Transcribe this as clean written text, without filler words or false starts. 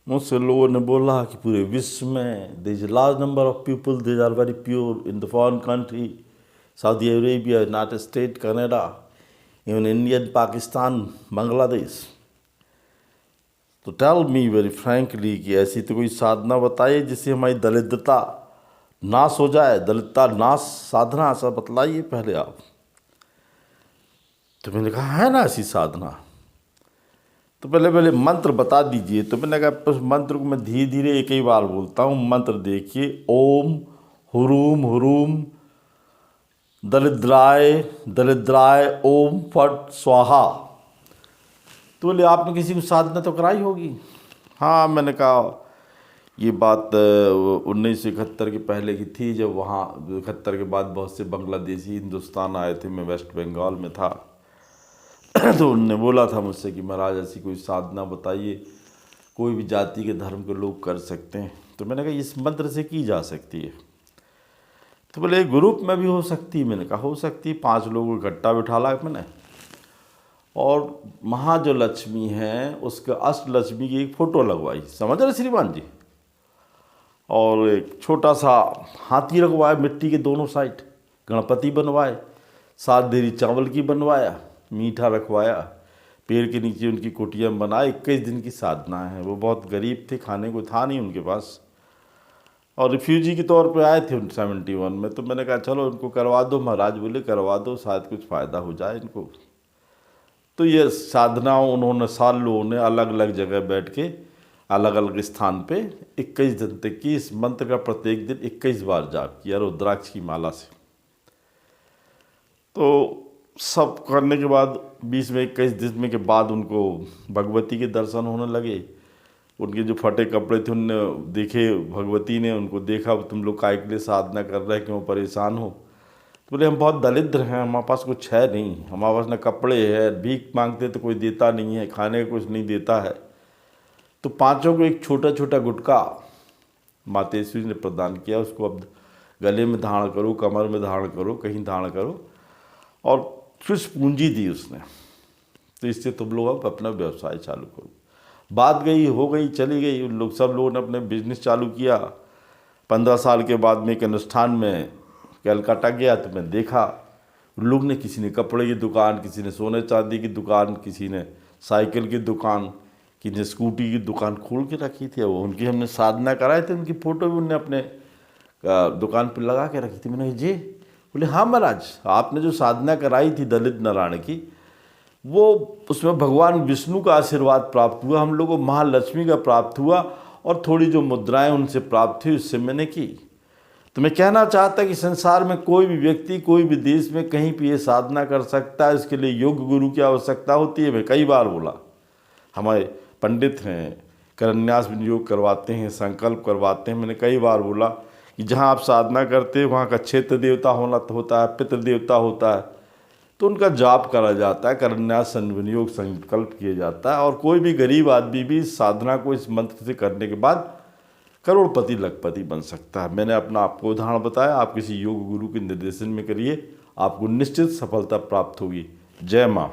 मुझसे लोगों ने बोला कि पूरे विश्व में there is a large number of people they are very pure in the foreign country, Saudi Arabia, United State, Canada, even Indian, Pakistan, Bangladesh. तो टेल मी वेरी फ्रैंकली कि ऐसी तो कोई साधना बताइए जिससे हमारी दरिद्रता नाश हो जाए, दरिद्रता नाश साधना ऐसा बतलाइए पहले आप। तो मैंने कहा है ना ऐसी साधना, तो पहले मंत्र बता दीजिए। तो मैंने कहा उस मंत्र को मैं धीरे धीरे एक ही बार बोलता हूँ। मंत्र देखिए, ओम हुरूम हुरूम दरिद्राय दरिद्राय ओम फट स्वाहा। तो बोले आपने किसी को साधना तो कराई होगी। हाँ, मैंने कहा ये बात 1971 के पहले की थी, जब वहाँ 71 के बाद बहुत से बांग्लादेशी हिंदुस्तान आए थे, मैं वेस्ट बंगाल में था। तो उनने बोला था मुझसे कि महाराज ऐसी कोई साधना बताइए, कोई भी जाति के धर्म के लोग कर सकते हैं। तो मैंने कहा इस मंत्र से की जा सकती है। तो बोले ग्रुप में भी हो सकती है। मैंने कहा हो सकती है। 5 लोगों को इकट्ठा बिठा ला मैंने, और महा जो लक्ष्मी है उसके अष्टलक्ष्मी की एक फ़ोटो लगवाई, समझ रहे श्रीमान जी, और एक छोटा सा हाथी रखवाया मिट्टी के दोनों साइड, गणपति बनवाए, 7 देरी चावल की बनवाया, मीठा रखवाया, पेड़ के नीचे उनकी कुटिया बनाए। 21 दिन की साधना है। वो बहुत गरीब थे, खाने को था नहीं उनके पास, और रिफ्यूजी के तौर पे आए थे 71 में। तो मैंने कहा चलो उनको करवा दो। महाराज बोले करवा दो, शायद कुछ फ़ायदा हो जाए इनको। तो ये साधना उन्होंने साल लोगों ने अलग अलग जगह बैठ के अलग अलग स्थान पे 21 दिन तक की इस मंत्र का प्रत्येक दिन 21 बार जाप किया रुद्राक्ष की माला से। तो सब करने के बाद 20 में 21 दिन में के बाद उनको भगवती के दर्शन होने लगे। उनके जो फटे कपड़े थे उनने देखे, भगवती ने उनको देखा, तुम लोग काय के लिए साधना कर रहे हैं, क्यों परेशान हो। तो बोले हम बहुत दरिद्र हैं, हमारे पास कुछ है नहीं, हमारे पास न कपड़े है, भीख मांगते तो कोई देता नहीं है, खाने को कुछ नहीं देता है। तो 5 को एक छोटा छोटा गुटका मातेश्वरी ने प्रदान किया। उसको अब गले में धारण करो, कमर में धारण करो, कहीं धारण करो, और कुछ पूंजी दी उसने, तो इससे तुम लोग अब अपना व्यवसाय चालू करो। बात गई हो गई, चली गई। उन लोग सब लोगों ने अपने बिजनेस चालू किया। 15 साल के बाद में एक अनुष्ठान में कलकत्ता गया तो मैं देखा लोग ने, किसी ने कपड़े की दुकान, किसी ने सोने चांदी की दुकान, किसी ने साइकिल की दुकान, किसी ने स्कूटी की दुकान खोल के रखी थी। वो उनकी हमने साधना कराए थे, उनकी फ़ोटो भी उनने अपने दुकान पर लगा के रखी थी। मैंने कहा जी, बोले हाँ महाराज, आपने जो साधना कराई थी दलित नारायण की, वो उसमें भगवान विष्णु का आशीर्वाद प्राप्त हुआ, हम लोग को महालक्ष्मी का प्राप्त हुआ, और थोड़ी जो मुद्राएं उनसे प्राप्त हुई उससे मैंने की। तो मैं कहना चाहता कि संसार में कोई भी व्यक्ति कोई भी देश में कहीं भी ये साधना कर सकता है। इसके लिए योग्य गुरु की आवश्यकता होती है। मैं कई बार बोला, हमारे पंडित हैं, करन्यास विनियोग करवाते हैं, संकल्प करवाते हैं। मैंने कई बार बोला कि जहाँ आप साधना करते हैं वहाँ का क्षेत्र देवता होता है, पितृ देवता होता है, तो उनका जाप करा जाता है, करन्यास विनियोग संकल्प किया जाता है। और कोई भी गरीब आदमी भी इस साधना को इस मंत्र से करने के बाद करोड़पति लखपति बन सकता है। मैंने अपना आपको उदाहरण बताया, आप किसी योग गुरु के निर्देशन में करिए, आपको निश्चित सफलता प्राप्त होगी। जय माँ।